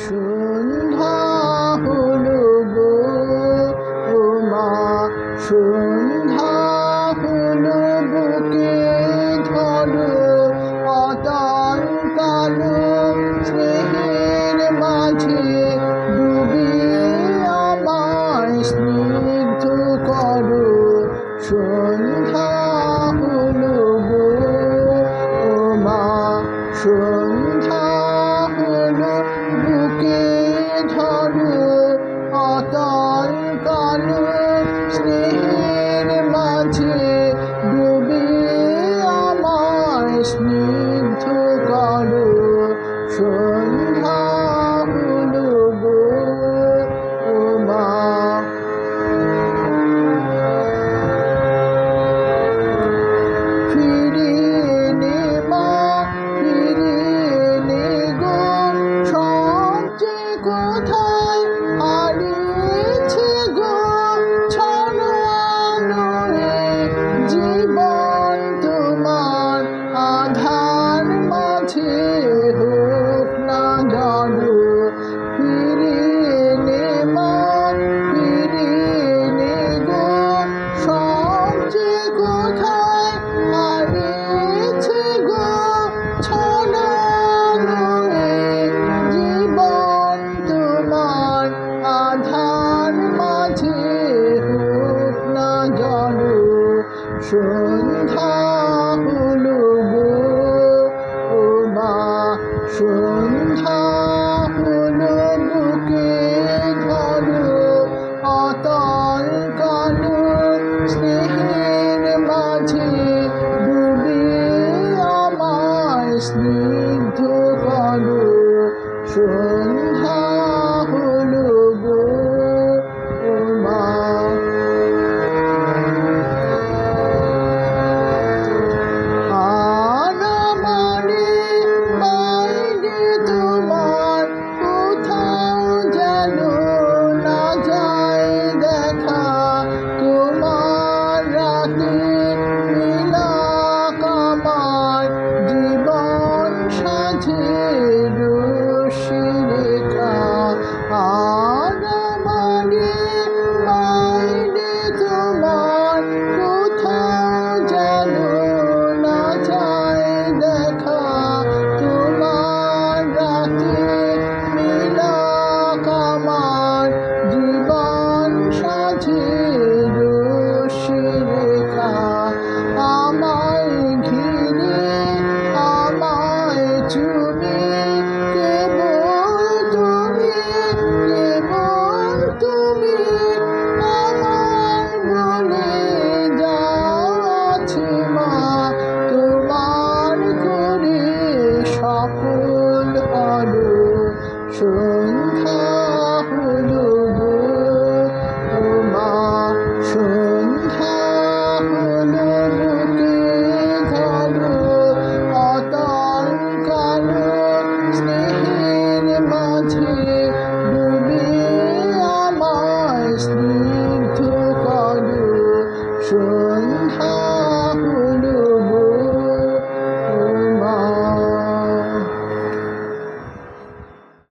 সন্ধ্যা হলো গো, ও মা সন্ধ্যা হলো, বুকে ধরো অতল কালো স্নেহের মাঝে ডুবিয়ে আমায় স্নিগ্ধ করো। সন্ধ্যা হলো গো, ও মা সন্ধ্যা হলো, বুকে ধরো অতল কালো স্নেহের মাঝে ডুবিয়ে আমায় স্নিগ্ধ করো। সন্ধ্যা হলো গো, ও মা। ফিরিয়ে নে মা, ফিরিয়ে নে গো, সব যে কোথায় হারিয়েছে গো। ছলো আলোয় জীবন তোমার আধার মাঝে হোক না জানো। ফিরিয়ে নে মা, ফিরিয়ে নে গো, সব যে কোথায় হারিয়েছে গো। ছলো আলোয় জীবন তোমার আধার মাঝে হোক না জানো। সন্ধ্যা হলো গো, ও মা সন্ধ্যা হলো, বুকে ধরো অতল কালো স্নেহের মাঝে ডুবিয়ে আমায় স্নিগ্ধ করো। সন্ধ্যা